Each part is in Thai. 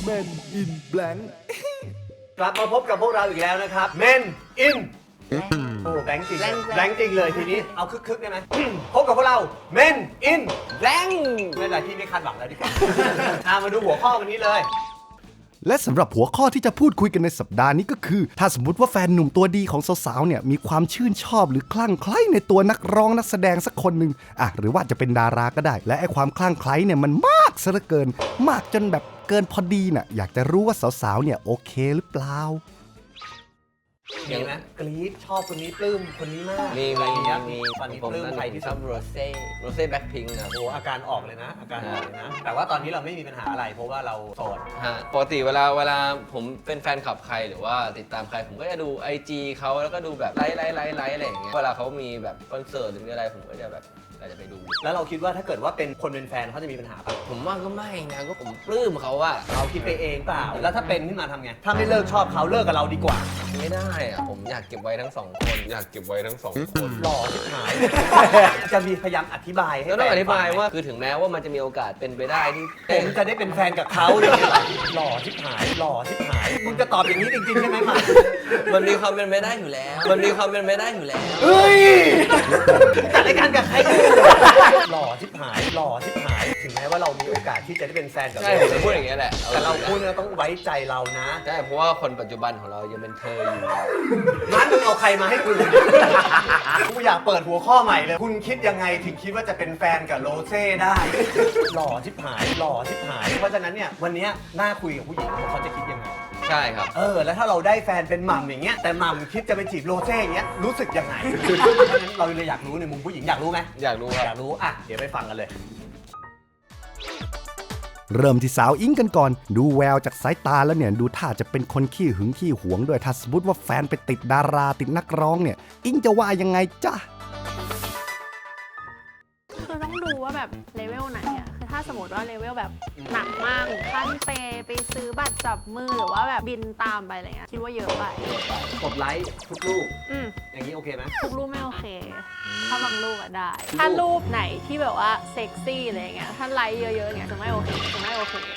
Men in Blank กลับมาพบกับพวกเราอีกแล้วนะครับ Men in โอ้แบงค์จริงแบงค์จริงเลยทีนี้เอาคึกๆได้ไหม พบกับพวกเรา Men in แบงค์ ไม่เป็นไรที่ไม่คาดหวังแล้วดีกว่า มาดูหัวข้อวันนี้เลย และสำหรับหัวข้อที่จะพูดคุยกันในสัปดาห์นี้ก็คือ ถ้าสมมติว่าแฟนหนุ่มตัวดีของสาวๆเนี่ยมีความชื่นชอบหรือคลั่งไคล้ในตัวนักร้องนักแสดงสักคนหนึ่งหรือว่าจะเป็นดาราก็ได้ และไอ้ความคลั่งไคล้เนี่ยมันมากซะเหลือเกิน มากจนแบบเกินพอดีน่ะอยากจะรู้ว่าสาวๆเนี่ยโอเคหรือเปล่า มีไหมกรี๊ดชอบคนนี้ปลื้มคนนี้มาก มี อะไรอย่างเงี้ย มี ตอนนี้ ผม ปลื้ม นั่น ใครที่ ช สุ อ ด บโรเซ่แบ็คพิงค์ครับ โอ้อาการออกเลยนะ อาการออกเลยนะ แต่ว่าตอนนี้เราไม่มีปัญหาอะไร เพราะว่าเราโสด ฮะปกติเวลาผมเป็นแฟนคลับใครหรือว่าติดตามใครผมก็จะดู IG เขาแล้วก็ดูแบบไลค์อะไรอย่างเงี้ยเวลาเขามีแบบคอนเสิร์ตหรือมีอะไรผมก็จะแบบอาจจะไปดู แล้วเราคิดว่าถ้าเกิดว่าเป็นคนเป็นแฟนเขาจะมีปัญหาปะ ผมว่าก็ไม่นะก็ผมปลื้มเขาอะ เราคิดไปเองเปล่า แล้วถ้าเป็นขึ้นมาทำไง ถ้าไม่เลิกชอบเขาเลิกกับเราดีกว่า ไม่ได้อะผมอยากเก็บไว้ทั้งสองคนหหล่อชิบหาย จะมีพยายามอธิบายให้ แล้วต้องอธิบาย แฟนฟังไหม ว่าคือถึงแม้ว่ามันจะมีโอกาสเป็นไปได้ที่ ผมจะได้เป็นแฟนกับเขาอย่างนี้เหรอหล่อชิบหายหล่อชิบหายมึงจะตอบอย่างนี้จริงๆใช่ไหมหมา มันมีความเป็นไปได้อยู่แล้ว เฮ้ยจัดรายการกับใครกูหล่อชิบหายหล่อชิบหาย ถึงแม้ว่าเรามีโอกาสที่จะได้เป็นแฟนกับ ใช่ผมจะพูดอย่างเงี้ยแหละ แต่เราพูดเนี่ยต้องไว้ใจเรานะ ใช่เพราะว่าคนปัจจุบันของเรายังเป็นเธออยู่ งั้นมึงเอาใครมาให้กูกูอยากเปิดหัวข้อใหม่เลย คุณคิดยังไงถึงคิดว่าจะเป็นแฟนกับโรเซ่ได้ หล่อชิบหายหล่อชิบหาย เพราะฉะนั้นเนี่ยวันเนี้ยน่าคุยกับผู้หญิงว่าเขาจะคิดยังไง ใช่ครับ แล้วถ้าเราได้แฟนเป็นหม่ำอย่างเงี้ย แต่หม่ำคิดจะไปจีบโรเซ่อย่างเงี้ย รู้สึกยังไง เพราะฉะนั้นเราเลยอยากรู้ในมุมผู้หญิงอยากรู้ไหม อยากรู้ค อยา รับ กรู้เดี๋ยวไปฟังกันเลย เริ่มที่สาวอิงกันก่อน ดูแววจากสายตาแล้วเนี่ยดูท่าจะเป็นคนขี้หึงขี้หวงด้วยถ้าสมมติว่าแฟนไปติดดาราติดนักร้องเนี่ยอิงจะว่ายังไงจ๊ะ คือต้องดูว่าแบบเลเวลไหนอะคือถ้าสมมติว่าเลเวลแบบหนักมากถึงขั้นเปย์ไปซื้อบัตรจับมือหรือว่าแบบบินตามไปอะไรเงี้ยคิดว่าเยอะไป กดไลค์ทุกรูป อืม อย่างนี้โอเคไหม ทุกรูปไม่โอเค ถ้าบางรูปอะได้ ถ้ารูปไหนที่แบบว่าเซ็กซี่อะไรเงี้ยถ้าไลค์เยอะๆเงี้ยจะไม่โอเค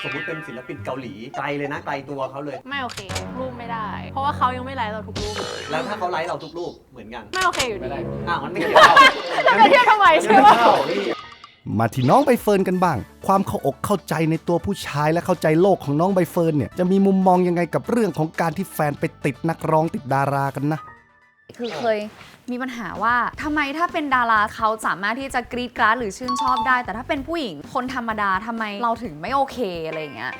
สมมติเป็นศิลปินเกาหลีไกลเลยนะไกลตัวเขาเลย ไม่โอเคทุกรูปไม่ได้ เพราะว่าเขายังไม่ไลค์เราทุกรูปเลย แล้วถ้าเขาไลค์เราทุกรูปเหมือนกัน ไม่โอเคอยู่ดี มันไม่เกี่ยว จะไปเที่ยวทำไมใช่ปะ มาที่น้องใบเฟิร์นกันบ้าง ความเข้าอกเข้าใจในตัวผู้ชายและเข้าใจโลกของน้องใบเฟิร์นเนี่ยจะมีมุมมองยังไงกับเรื่องของการที่แฟนไปติดนักร้องติดดารากันนะ คือเคยมีปัญหาว่าทำไมถ้าเป็นดาราเขาสามารถที่จะกรีดกราดหรือชื่นชอบได้ แต่ถ้าเป็นผู้หญิงคนธรรมดาทำไมเราถึงไม่โอเคอะไรอย่างเงี้ย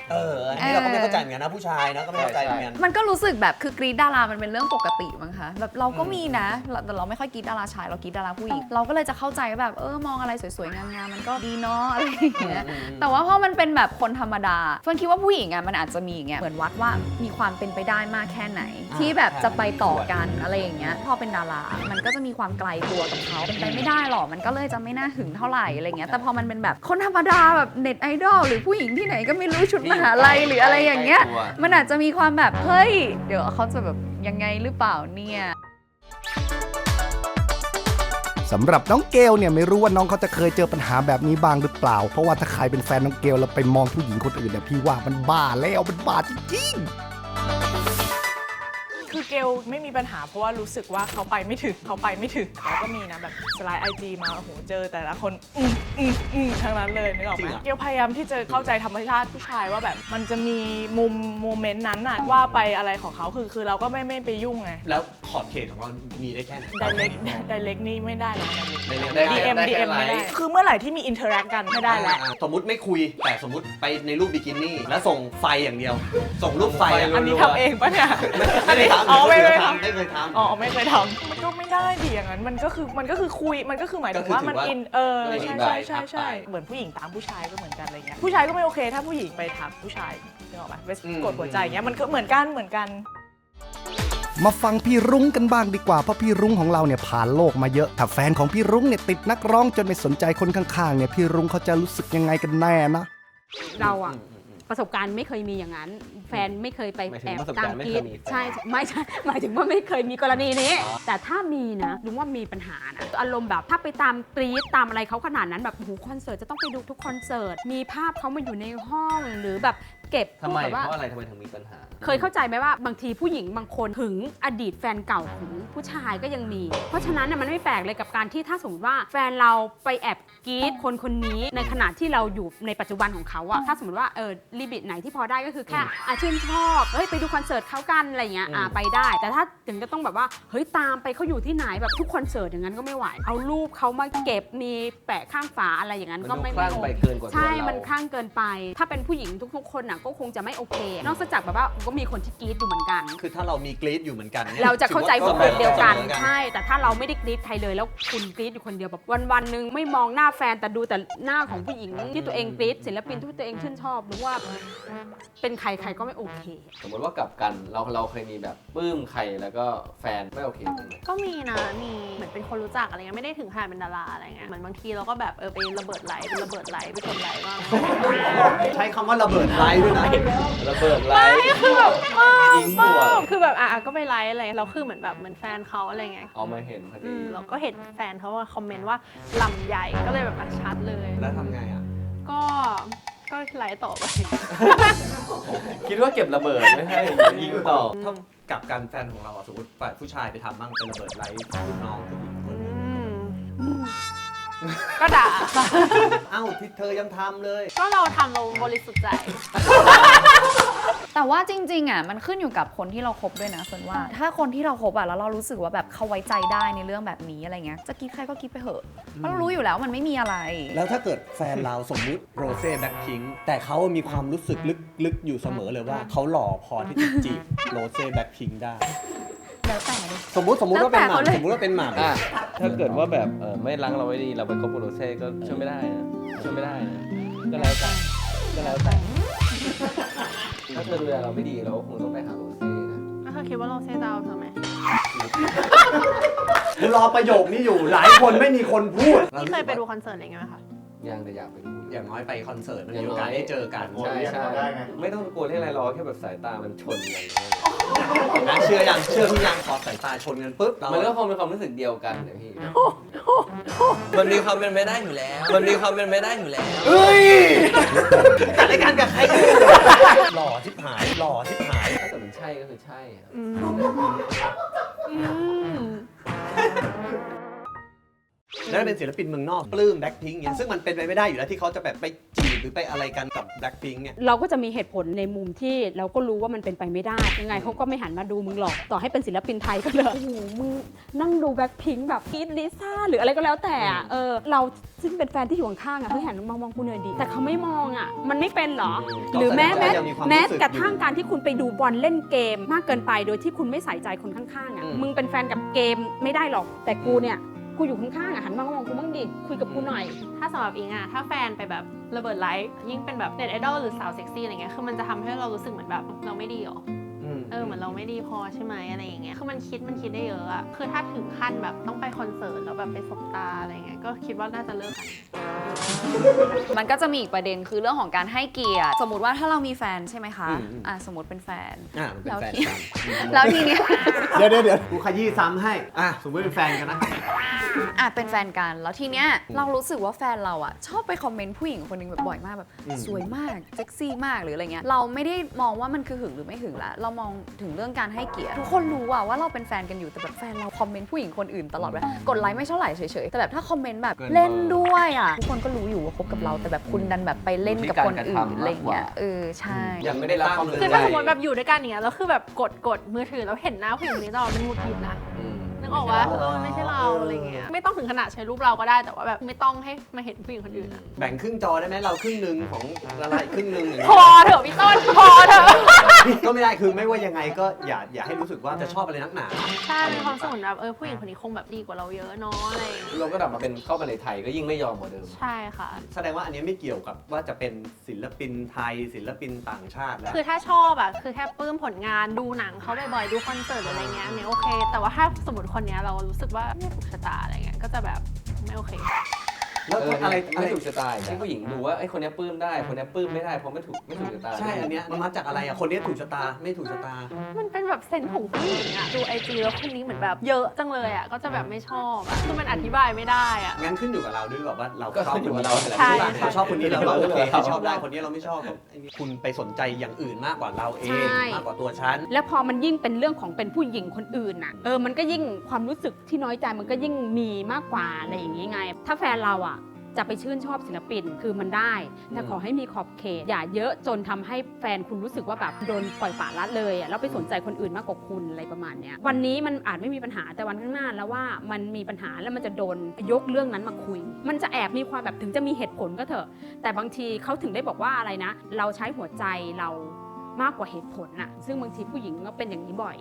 อันนี้เราก็ไม่เข้าใจเหมือนกันนะผู้ชายนะก็ไม่เข้าใจเหมือนกัน มันก็รู้สึกแบบคือกรีดดารามันเป็นเรื่องปกติมั้งคะแบบเราก็มีนะแต่เราไม่ค่อยกรีดดาราชายเรากรีดดาราผู้หญิงเราก็เลยจะเข้าใจแบบมองอะไรสวยๆงามๆมันก็ดีเนาะอะไรอย่างเงี้ยแต่ว่าพอมันเป็นแบบคนธรรมดาเฟิร์นคิดว่าผู้หญิงอ่ะมันอาจจะมีอย่างเงี้ยเหมือนวัดว่ามีความเป็นไปได้มากแค่ไหน ที่แบบจะไปต่อกันอะไรอย่างเงี้ยพอเป็นดารามันก็จะมีความไกลตัวกับเขาเป็นไปไม่ได้หรอกมันก็เลยจะไม่น่าหึงเท่าไหร่อะไรเงี้ยแต่พอมันเป็นแบบคนธรรมดาแบบเน็ตไอดอลหรือผู้หญิงที่ไหนก็ไม่รู้ชุดมหาลัยหรืออะไรอย่างเงี้ยมันอาจจะมีความแบบเฮ้ยเดี๋ยวเขาจะแบบยังไงหรือเปล่าเนี่ย สำหรับน้องเกลเนี่ยไม่รู้ว่าน้องเขาจะเคยเจอปัญหาแบบนี้บ้างหรือเปล่า เพราะว่าถ้าใครเป็นแฟนน้องเกลแล้วไปมองผู้หญิงคนอื่นเนี่ยพี่ว่ามันบ้าแล้วมันบ้าจริงๆ คือเกลไม่มีปัญหาเพราะว่ารู้สึกว่าเขาไปไม่ถึงแล้วก็มีนะแบบสไลด์ไอจีมาโอ้โหเจอแต่ละคนทั้งนั้นเลยนึกออกไหมเกลพยายามที่จะเข้าใจธรรมชาติผู้ชายว่าแบบมันจะมีมุมโมเมนต์นั้นน่ะว่าไปอะไรของเขาคือเราก็ไม่ไปยุ่งไง แล้วขอบเขตของเรามีได้แค่ไหน ไดเล็กนี่ไม่ได้แล้ว ได้ DM แค่ ไม่ ไล ได้ ค์ คือเมื่อไหร่ที่มีอินเทอร์แอคกันไม่ได้แล้ว สมมติไม่คุยแต่สมมติไปในรูปบิกินี่แล้วส่งไฟอย่างเดียว ส่งรูปไฟ อันนี้ทำเองปะเนี่ย ไม่ได้ทำ อ๋อไม่เคยทำ ไม่เคยทำ อ๋อไม่เคยทำมันก็ไม่ได้ดิอย่างนั้นมันก็คือคุยมันก็คือหมายถึงว่ามันอินใช่เหมือนผู้หญิงตามผู้ชายก็เหมือนกันอะไรเงี้ยผู้ชายก็ไม่โอเคถ้าผู้หญิงไปถามผู้ชายนึกออกปะไปกดหัวใจเงี้ยมันก็เหมือนกัน มาฟังพี่รุ้งกันบ้างดีกว่าเพราะพี่รุ้งของเราเนี่ยผ่านโลกมาเยอะถ้าแฟนของพี่รุ้งเนี่ยติดนักร้องจนไม่สนใจคนข้างๆเนี่ยพี่รุ้งเขาจะรู้สึกยังไงกันแน่นะ เราอะประสบการณ์ไม่เคยมีอย่างนั้น แฟนไม่เคยไปแอบตามกรีดใช่ไม่ใช่หมายถึงว่าไม่เคยมีกรณีนี้ แต่ถ้ามีนะลุงว่ามีปัญหานะอารมณ์แบบถ้าไปตามกรีดตามอะไรเขาขนาดนั้นแบบโอ้โหคอนเสิร์ตจะต้องไปดูทุกคอนเสิร์ตมีภาพเขามาอยู่ในห้องหรือแบบ เก็บ ทำไม แบบว่า เพราะอะไรทำไมถึงมีปัญหา เคยเข้าใจไหมว่าบางทีผู้หญิงบางคนถึงอดีตแฟนเก่าของผู้ชายก็ยังมี เพราะฉะนั้นน่ะมันไม่แปลกเลยกับการที่ถ้าสมมติว่าแฟนเราไปแอบกรี๊ดคนคนนี้ในขณะที่เราอยู่ในปัจจุบันของเขาอะถ้าสมมติว่าลิมิตไหนที่พอได้ก็คือแค่ชื่นชอบเฮ้ยไปดูคอนเสิร์ตเขากันอะไรเงี้ยไปได้ แต่ถ้าถึงจะต้องแบบว่าเฮ้ยตามไปเขาอยู่ที่ไหนแบบทุกคอนเสิร์ตอย่างนั้นก็ไม่ไหวเอารูปเขามาเก็บมีแปะข้างฝาอะไรอย่างนั้นก็ไม่ มันดูคลั่งไปเกินกว่าตัว ใช่ เรามั มันคลั่งเกินไป ถ้าเป็นผู้หญิงทุกๆคนน่ะก็คงจะไม่โอเค นอกจากแบบว่าก็มีคนที่กรี๊ดอยู่เหมือนกัน คือถ้าเรามีกรี๊ดอยู่เหมือนกันนี่ย เราจะเข้าใจหัวอกเดียวกัน สมอ ใช่ แต่ถ้าเราไม่ได้กรี๊ดใครเลย แล้วคุณกรี๊ดอยู่คนเดียวแบบวันๆหนึงไม่มองหน้าแฟนแต่ดูแต่หน้าของผู้หญิงที่ตัวเองกรี๊ดศิลปินที่ตัวเองชื่นชอบหรือว่าเป็นใครก็ไม่โอเค สมมติว่ากลับกันเราเคยมีแบบปลื้มใครแล้วก็แฟนไม่โอเคกันไหม ก็มีนะ มีเหมือนเป็นคนรู้จักอะไรเงี้ย ไม่ได้ถึงขนาดเป็นดาราอะไรเงี้ย เหมือนบางทีเราก็แบบไประเบิดไหลไประเบิดไหลไปกดไหลบ้าง ใช้คำว่าระเบิดไลฟ์ด้วยนะ ระเบิดไลฟ์ คือแบบ ยิงหัว คือแบบก็ไปไลฟ์อะไร เราคือเหมือนแบบเหมือนแฟนเขาอะไรเงี้ย เอามาเห็นพอดี เราก็เห็นแฟนเขาว่าคอมเมนต์ว่าลำใหญ่ ก็เลยแบบชัดเลย แล้วทำไงอ่ะ ก็ไลฟ์ต่อไป คิดว่าเก็บระเบิดไม่ให้ยิงต่อ ถ้ากับการแฟนของเราอะสมมติฝ่ายผู้ชายไปทำบ้างเป็นระเบิดไลฟ์รุ่นน้องผู้หญิงคนหนึ่ง ก็ด่า เอ้าที่เธอยังทำเลย ก็เราทำเราบริสุทธิ์ใจ แต่ว่าจริงๆอ่ะมันขึ้นอยู่กับคนที่เราคบด้วยนะส่วนว่า ถ้าคนที่เราคบอ่ะแล้วเรารู้สึกว่าแบบเขาไว้ใจได้ในเรื่องแบบนี้อะไรเงี้ยจะคิดใครก็คิดไปเถอะเพราะเรารู้อยู่แล้วมันไม่มีอะไร แล้วถ้าเกิดแฟนเราสมมุติโรเซ่แบล็คพิงค์แต่เขามีความรู้สึกลึกๆอยู่เสมอเลยว่าเขาหล่อพอที่จะจีบโรเซ่แบล็คพิงค์ได้ แล้วแต่ดิ สมมุติว่าเป็นห แล้วแต่เขาเลย ม่ำสมมุติว่าเป็นหม่ำ อ่ะถ้าเกิดว่าแบบไม่ล้างเราไว้ดีเราไปคบกับโรเซ่ก็ช่วยไม่ได้นะช่วยไม่ได้นะก็แล้วแต่ถ้าเธอดูแลเราไม่ดีเราก็คงต้องไปหาโรเซ่นะ แล้วเธอคิดว่าเราเซดาวเธอไหม รอประโยคนี้อยู่หลายคนไม่มีคนพูด นี่เคยไปดูคอนเสิร์ตอะไรเงี้ยไหมคะ ยังแต่อยากไปดู อย่างน้อยไปคอนเสิร์ตมันมีโอกาสได้เจอกัน ใช่ใช่ไม่ต้องกลัวเรื่องอะไรรอแค่แบบสายตามันชนกัน นะเชื่อพี่ยังพอสายตาชนกันปุ๊บเรา มันก็คงเป็นความรู้สึกเดียวกันเนี่ยพี่มันมีความเป็นไปได้อยู่แล้วมันมีความเป็นไปได้อยู่แล้ว เฮ้ยจัดรายการกับใครกันหล่อชิบหายถ้าเกิดมันใช่ก็คือใช่อะ แล้วเป็นศิลปินเมืองนอกปลื้มแบล็คพิงค์เนี่ยซึ่งมันเป็นไปไม่ได้อยู่แล้วที่เขาจะแบบไปจีบหรือไปอะไรกันกับแบล็คพิงค์เนี่ย เราก็จะมีเหตุผลในมุมที่เราก็รู้ว่ามันเป็นไปไม่ได้ ยังไงเขาก็ไม่หันมาดูมึงหรอก ต่อให้เป็นศิลปินไทยก็เลยโอ้โหมึงนั่งดูแบ็คพิงค์แบบกรีดลิซ่าหรืออะไรก็แล้วแต่อะเราซึ่งเป็นแฟนที่อยู่ข้างๆอ่ะเฮ้ยหันมามองกูหน่อยดีแต่เขาไม่มองอ่ะมันไม่เป็นเหรอ หรือแม้กระทั่งการที่คุณไปดูบอลเล่นเกมมากเกินไปโดยที่คุณไม่ใส่ใจคนข้างๆอ่ะมึงเป็นแฟนกับเกมไม่ได้หรอกแต่กูเนี่ยกูอยู่ข้างๆอ่ะหันมามองกูบ้างดิคุยกับกูหน่อย ถ้าสำหรับอิงอะถ้าแฟนไปแบบระเบิดไลฟ์ยิ่งเป็นแบบเน็ตไอดอลหรือสาวเซ็กซี่อะไรเงี้ยคือมันจะทำให้เรารู้สึกเหมือนแบบเราไม่ดีหรอเหมือนเราไม่ดีพอใช่ไหมอะไรอย่างเงี้ยคือมันคิดได้เยอะอะคือถ้าถึงขั้นแบบต้องไปคอนเสิร์ตแล้วแบบไปสบตาอะไรเงี้ยก็คิดว่าน่าจะเลิกกัน มันก็จะมีอีกประเด็นคือเรื่องของการให้เกียรติสมมติว่าถ้าเรามีแฟนใช่ไหมคะสมมติเป็นแฟน มันเป็นแฟนกัน แล้วทีเนี้ย เดี๋ยวกูขยี้ซ้ำให้สมมติเป็นแฟนกันนะ เป็นแฟนกันแล้วทีเนี้ยเรารู้สึกว่าแฟนเราอ่ะชอบไปคอมเมนต์ผู้หญิงคนหนึงแบบบ่อยมากแบบสวยมากเซ็กซี่มากหรืออะไรเงี้ยเราไม่ได้มองว่ามันคือหึงหรือไม่หึงละเรามองถึงเรื่องการให้เกียรติทุกคนรู้ว่าเราเป็นแฟนกันอยู่แต่แบบแฟนเราคอมเมนต์ผู้หญิงคนอื่นตลอดเวลากดไลค์ไม่เท่าไหร่เฉยๆแต่แบบถ้าคอมเมนต์แบบเล่นด้วยอ่ะทุกคนก็รู้อยู่ว่าคบกับเราแต่แบบคุณดันแบบไปเล่นกับคนอื่นอะไรเงี้ยใช่ ยังไม่ได้รับความสน คือ ใจ ถ้าสมมติแบบอยู่ด้วยกันอย่างเงี้ยแล้วคือแบบกดมือถือแล้วเห็นหน้าผู้หญิงคนนี้ตลอดมันหงุดหงิดนะนึกออกว่ามันไม่ใช่เราอะไรเงี้ยไม่ต้องถึงขนาดใช้รูปเราก็ได้แต่ว่าแบบไม่ต้องให้มาเห็นผู้หญิงคนอื่นอะ แบ่งครึ่งจอได้ไหมเราครึ่งหนึ่งของอะไรครึ่งหนึ่งอย่าง พอเถอะพี่ต้นพอเถอะ ก็ไม่ได้คือไม่ว่ายังไงก็อย่าให้รู้สึกว่าจะชอบอะไรนักหนา ใช่มีความรู้สึกเหมือนแบบผู้หญิงคนนี้คงแบบดีกว่าเราเยอะเนาะอะไรอย่างเงี้ย เราก็กลับมาเป็นเข้ามาในไทยก็ยิ่งไม่ยอมกว่าเดิม ใช่ค่ะ แสดงว่าอันนี้ไม่เกี่ยวกับว่าจะเป็นศิลปินไทยศิลปินต่างชาติแล้ว คือถ้าชอบอะคือแค่ปลื้มผลงานดูหนังเขาบ่อยๆดูคอนเสิร์ตหรืออะไรเงี้ยเนี่ยโอเค แต่ว่าถ้าสมมติคนเนี้ยเรารู้สึกว่าไม่ถูกชะตาอะไรเงี้ยก็จะแบบไม่โอเค แล้วอะไร ไม่ถูกชะตาที่ผู้หญิงดูว่าไอ้คนนี้ปลื้มได้คนนี้ปลื้มไม่ได้เพราะไม่ถูกชะตา ใช่อันเนี้ยมันมาจากอะไรอ่ะคนนี้ถูกชะตาไม่ถูกชะตา มันเป็นแบบเซนส์ของผู้หญิงอะดูไอจีแล้วคนนี้เหมือนแบบเยอะจังเลยอะก็จะแบบไม่ชอบอะคือมันอธิบายไม่ได้อะ งั้นขึ้นอยู่กับเราด้วยแบบว่าเรา ก็ ชอบ ขึ้น ค อยู่ น กับ นี้ เรา ใช่ เราชอบคนนี้เราโอเค เรา ชอบได้คนนี้เราไม่ชอบคุณไปสนใจอย่างอื่นมากกว่าเราเอง ใช่ มากกว่าตัวฉัน แล้วพอมันยิ่งเป็นเรื่องของเป็นผู้หญิงคนอื่นน่ะมันก็ยิ่งความรู้สึกที่น้อยใจมันก็ยิ่งมีมากกว่าอะไรอย่างงี้ไง ถ้าแฟนเราอ่ะจะไปชื่นชอบศิลปินคือมันได้ แต่ขอให้มีขอบเขตอย่าเยอะจนทำให้แฟนคุณรู้สึกว่าแบบโดนปล่อยปละละเลยอ่ะแล้วไปสนใจคนอื่นมากกว่าคุณอะไรประมาณเนี้ยวันนี้มันอาจไม่มีปัญหาแต่วันข้างหน้าแล้วว่ามันมีปัญหาแล้วมันจะโดนยกเรื่องนั้นมาคุย มันจะแอบมีความแบบถึงจะมีเหตุผลก็เถอะ แต่บางทีเขาถึงได้บอกว่าอะไรนะ เราใช้หัวใจเรามากกว่าเหตุผลน่ะซึ่งบางทีผู้หญิงก็เป็นอย่างนี้บ่อย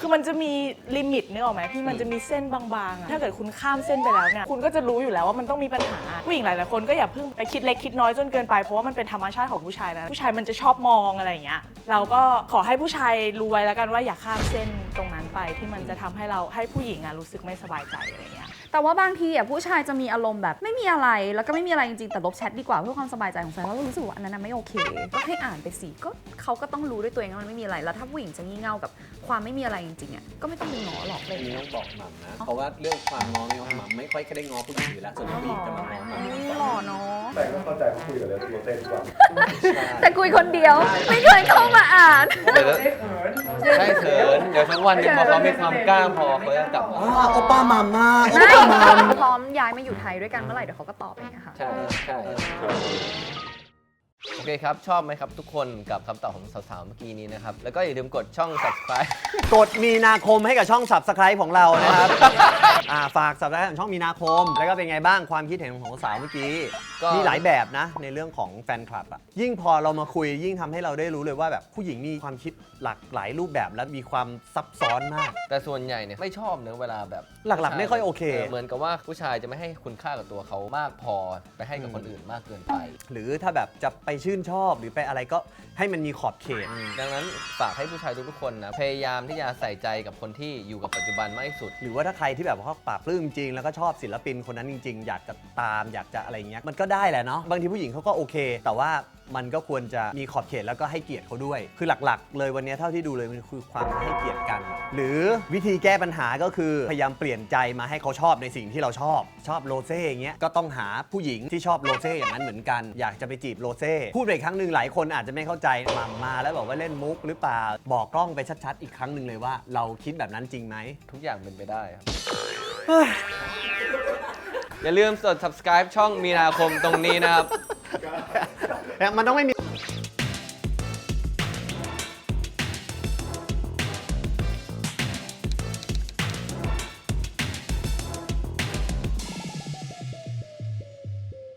คือมันจะมีลิมิตนึกออกไหมพี่มันจะมีเส้นบางๆอะถ้าเกิดคุณข้ามเส้นไปแล้วเนี่ยคุณก็จะรู้อยู่แล้วว่ามันต้องมีปัญหาผู้หญิงหลายๆคนก็อย่าเพิ่งไปคิดเล็กคิดน้อยจนเกินไปเพราะว่ามันเป็นธรรมชาติของผู้ชายนะผู้ชายมันจะชอบมองอะไรอย่างเงี้ยเราก็ขอให้ผู้ชายรู้ไว้แล้วกันว่าอย่าข้ามเส้นตรงนั้นไปที่มันจะทำให้เราให้ผู้หญิงอะรู้สึกไม่สบายใจอะไรเงี้ย แต่ว่าบางทีอ่ะผู้ชายจะมีอารมณ์แบบไม่มีอะไรแล้วก็ไม่มีอะไรจริงๆแต่ลบแชทดีกว่าเพื่อความสบายใจของแฟนเพราะรู้สึกว่าอันนั้นนะไม่โอเคก็ให้อ่านไปสิก็เขาก็ต้องรู้ด้วยตัวเองว่ามันไม่มีอะไรแล้วถ้าผู้หญิงจะงี่เง่ากับความไม่มีอะไรจริงๆอ่ะก็ไม่ต้องไปง้อหรอกเลย อันนี้ต้องบอกหม่ำนะ เพราะว่าเรื่องความง้อเนี่ยหม่ำไม่ค่อยได้ง้อผู้หญิงอยู่แล้วส่วนใหญ่ผู้หญิงจะมาง้อหม่ำ หล่อเนาะ แต่ก็เข้าใจเขาคุยกับเรื่องโรเต้ทุกวัน แต่คุยคนเดียวไม่เคยเข้ามาอ่าน ใช่เขินเดี๋ยวทั้งวันเนี่ยพอเขามีความกล้าพอเขาจะกลับมา โอป้ามัมมาโอป้ามัม พร้อมย้ายมาอยู่ไทยด้วยกันเมื่อไหร่เดี๋ยวเขาก็ตอบเองอะค่ะ ใช่ใช่โอเคครับ ชอบไหมครับทุกคนกับคำตอบของสาวๆเมื่อกี้นี้นะครับ แล้วก็อย่าลืมกดช่อง subscribe กดมีนาคมให้กับช่อง Subscribe ของเรานะครับ ฝาก Subscribe ของช่องมีนาคม แล้วก็เป็นไงบ้างความคิดเห็นของสาวเมื่อกี้ ก็ มีหลายแบบนะในเรื่องของแฟนคลับอะยิ่งพอเรามาคุยยิ่งทำให้เราได้รู้เลยว่าแบบผู้หญิงมีความคิดหลากหลายรูปแบบและมีความซับซ้อนมาก แต่ส่วนใหญ่เนี่ยไม่ชอบเนื้อเวลาแบบ หลักๆไม่ค่อยโอเค เหมือนกับว่าผู้ชายจะไม่ให้คุณค่ากับตัวเขามากพอไปให้กับคนอื่นมากเกินไป หรือถ้าแบบจะไปชื่นชอบหรือไปอะไรก็ให้มันมีขอบเขต ดังนั้นฝากให้ผู้ชายทุกๆคนนะพยายามที่จะใส่ใจกับคนที่อยู่กับปัจจุบันมากที่สุด หรือว่าถ้าใครที่แบบว่าเขาปราบปลื้มจริงแล้วก็ชอบศิลปินคนนั้นจริง ๆ อยากจะตามอยากจะอะไรเงี้ยมันก็ได้แหละเนาะบางทีผู้หญิงเขาก็โอเค แต่ว่ามันก็ควรจะมีขอบเขตแล้วก็ให้เกียรติเขาด้วย คือหลักๆ เลยวันนี้เท่าที่ดูเลยมันคือความให้เกียรติกัน หรือวิธีแก้ปัญหาก็คือพยายามเปลี่ยนใจมาให้เขาชอบในสิ่งที่เราชอบโรเซ่อย่างเงี้ยก็ต้องหาผู้หญิงที่ชอบโรเซ่อย่างนั้นเหมือนกันอยากจะไปจีบโรเซ่พูดไปอีกครั้งหนึ่งหลายคนอาจจะไม่เข้าใจมาแล้วบอกว่าเล่นมุกหรือเปล่าบอกกล้องไปชัดๆอีกครั้งหนึ่งเลยว่าเราคิดแบบนั้นจริงไหม ทุกอย่างเป็นไปได้ครับ อย่าลืมกด subscribe ช่องมีนาคมตรงนี้นะครับ มันต้องไม่มี